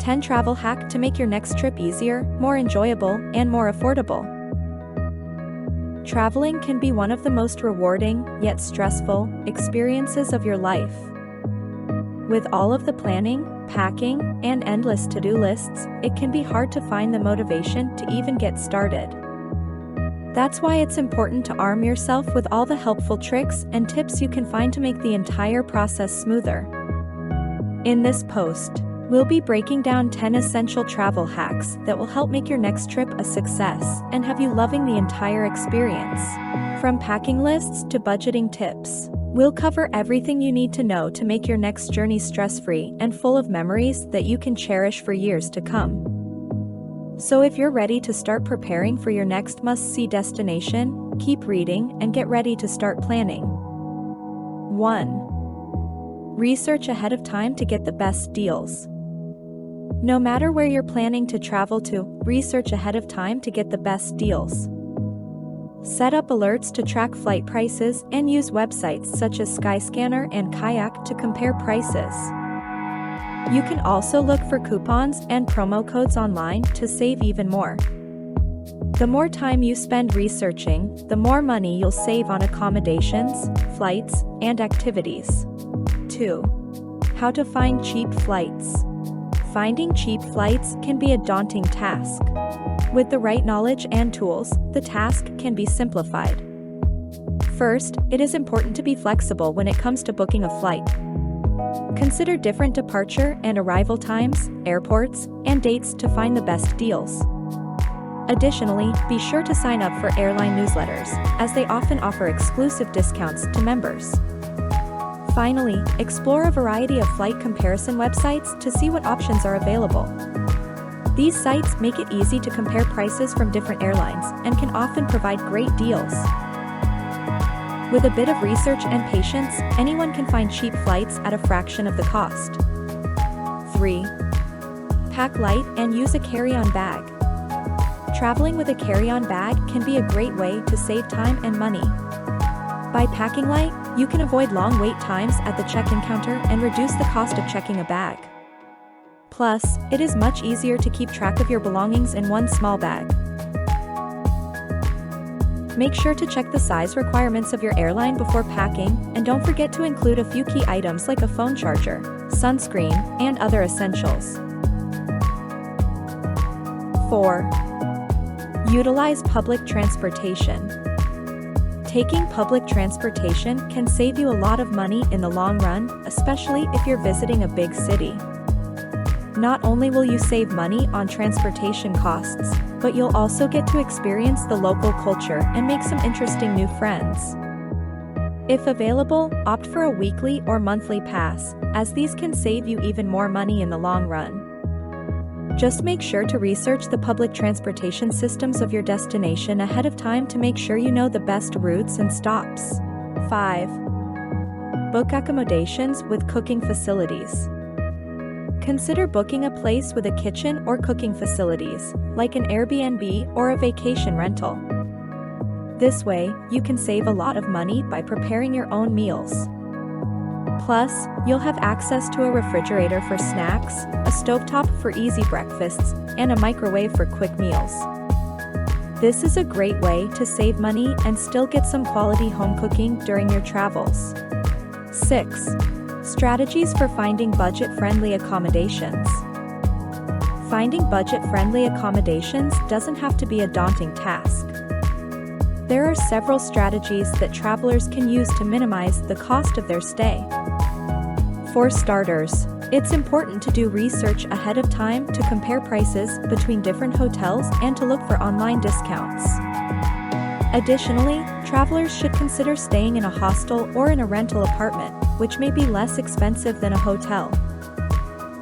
10 Travel Hack to make your next trip easier, more enjoyable, and more affordable. Traveling can be one of the most rewarding, yet stressful, experiences of your life. With all of the planning, packing, and endless to-do lists, it can be hard to find the motivation to even get started. That's why it's important to arm yourself with all the helpful tricks and tips you can find to make the entire process smoother. In this post, we'll be breaking down 10 essential travel hacks that will help make your next trip a success and have you loving the entire experience. From packing lists to budgeting tips, we'll cover everything you need to know to make your next journey stress-free and full of memories that you can cherish for years to come. So if you're ready to start preparing for your next must-see destination, keep reading and get ready to start planning. 1. Research ahead of time to get the best deals. No matter where you're planning to travel to, research ahead of time to get the best deals. Set up alerts to track flight prices and use websites such as Skyscanner and Kayak to compare prices. You can also look for coupons and promo codes online to save even more. The more time you spend researching, the more money you'll save on accommodations, flights, and activities. 2. How to find cheap flights. Finding cheap flights can be a daunting task. With the right knowledge and tools, the task can be simplified. First, it is important to be flexible when it comes to booking a flight. Consider different departure and arrival times, airports, and dates to find the best deals. Additionally, be sure to sign up for airline newsletters, as they often offer exclusive discounts to members. Finally, explore a variety of flight comparison websites to see what options are available. These sites make it easy to compare prices from different airlines and can often provide great deals. With a bit of research and patience, anyone can find cheap flights at a fraction of the cost. 3. Pack light and use a carry-on bag. Traveling with a carry-on bag can be a great way to save time and money. By packing light, you can avoid long wait times at the check-in counter and reduce the cost of checking a bag. Plus, it is much easier to keep track of your belongings in one small bag. Make sure to check the size requirements of your airline before packing, and don't forget to include a few key items like a phone charger, sunscreen, and other essentials. 4. Utilize public transportation. Taking public transportation can save you a lot of money in the long run, especially if you're visiting a big city. Not only will you save money on transportation costs, but you'll also get to experience the local culture and make some interesting new friends. If available, opt for a weekly or monthly pass, as these can save you even more money in the long run. Just make sure to research the public transportation systems of your destination ahead of time to make sure you know the best routes and stops. 5. Book accommodations with cooking facilities. Consider booking a place with a kitchen or cooking facilities, like an Airbnb or a vacation rental. This way, you can save a lot of money by preparing your own meals. Plus, you'll have access to a refrigerator for snacks, a stovetop for easy breakfasts, and a microwave for quick meals. This is a great way to save money and still get some quality home cooking during your travels. 6. Strategies for finding budget-friendly accommodations. Finding budget-friendly accommodations doesn't have to be a daunting task. There are several strategies that travelers can use to minimize the cost of their stay. For starters, it's important to do research ahead of time to compare prices between different hotels and to look for online discounts. Additionally, travelers should consider staying in a hostel or in a rental apartment, which may be less expensive than a hotel.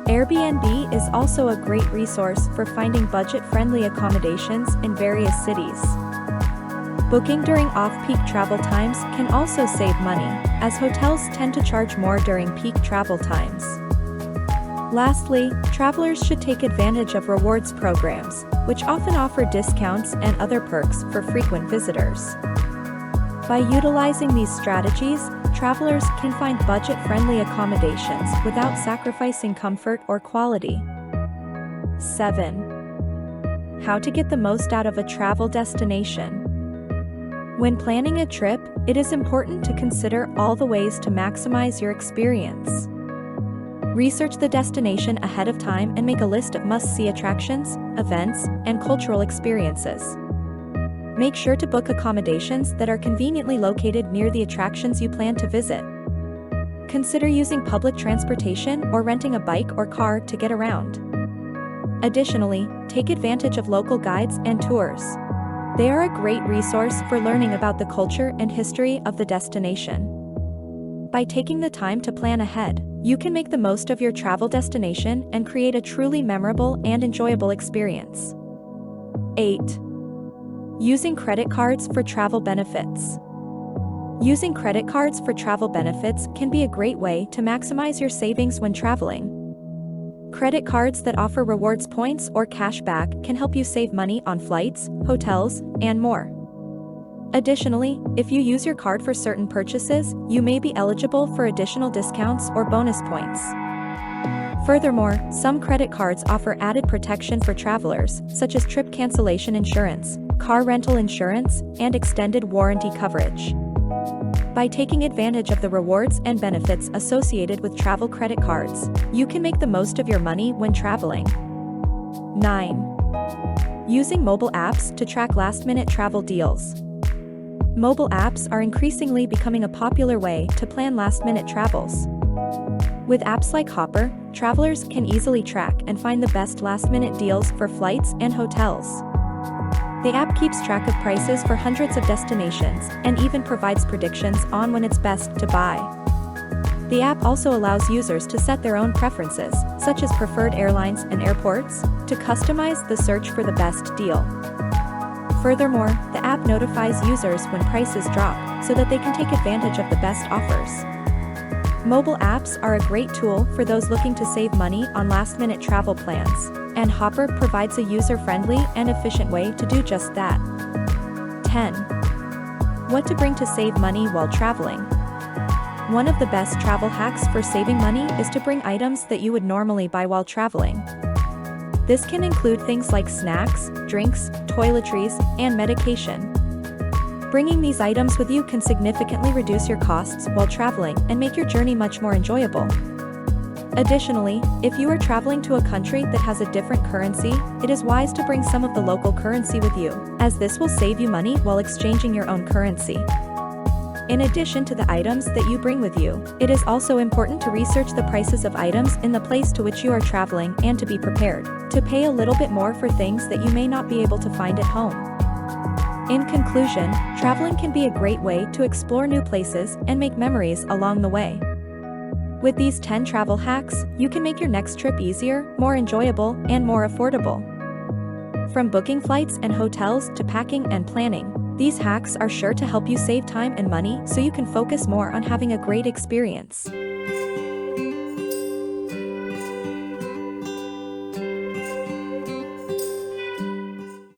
Airbnb is also a great resource for finding budget-friendly accommodations in various cities. Booking during off-peak travel times can also save money, as hotels tend to charge more during peak travel times. Lastly, travelers should take advantage of rewards programs, which often offer discounts and other perks for frequent visitors. By utilizing these strategies, travelers can find budget-friendly accommodations without sacrificing comfort or quality. 7. How to get the most out of a travel destination. When planning a trip, it is important to consider all the ways to maximize your experience. Research the destination ahead of time and make a list of must-see attractions, events, and cultural experiences. Make sure to book accommodations that are conveniently located near the attractions you plan to visit. Consider using public transportation or renting a bike or car to get around. Additionally, take advantage of local guides and tours. They are a great resource for learning about the culture and history of the destination. By taking the time to plan ahead, you can make the most of your travel destination and create a truly memorable and enjoyable experience. 8. Using credit cards for travel benefits. Using credit cards for travel benefits can be a great way to maximize your savings when traveling. Credit cards that offer rewards points or cash back can help you save money on flights, hotels, and more. Additionally, if you use your card for certain purchases, you may be eligible for additional discounts or bonus points. Furthermore, some credit cards offer added protection for travelers, such as trip cancellation insurance, car rental insurance, and extended warranty coverage. By taking advantage of the rewards and benefits associated with travel credit cards, you can make the most of your money when traveling. 9. Using mobile apps to track last-minute travel deals. Mobile apps are increasingly becoming a popular way to plan last-minute travels. With apps like Hopper, travelers can easily track and find the best last-minute deals for flights and hotels. The app keeps track of prices for hundreds of destinations and even provides predictions on when it's best to buy. The app also allows users to set their own preferences, such as preferred airlines and airports, to customize the search for the best deal. Furthermore, the app notifies users when prices drop so that they can take advantage of the best offers. Mobile apps are a great tool for those looking to save money on last-minute travel plans, and Hopper provides a user-friendly and efficient way to do just that. 10. What to bring to save money while traveling. One of the best travel hacks for saving money is to bring items that you would normally buy while traveling. This can include things like snacks, drinks, toiletries, and medication. Bringing these items with you can significantly reduce your costs while traveling and make your journey much more enjoyable. Additionally, if you are traveling to a country that has a different currency, it is wise to bring some of the local currency with you, as this will save you money while exchanging your own currency. In addition to the items that you bring with you, it is also important to research the prices of items in the place to which you are traveling and to be prepared to pay a little bit more for things that you may not be able to find at home. In conclusion, traveling can be a great way to explore new places and make memories along the way. With these 10 travel hacks, you can make your next trip easier, more enjoyable, and more affordable. From booking flights and hotels to packing and planning, these hacks are sure to help you save time and money so you can focus more on having a great experience.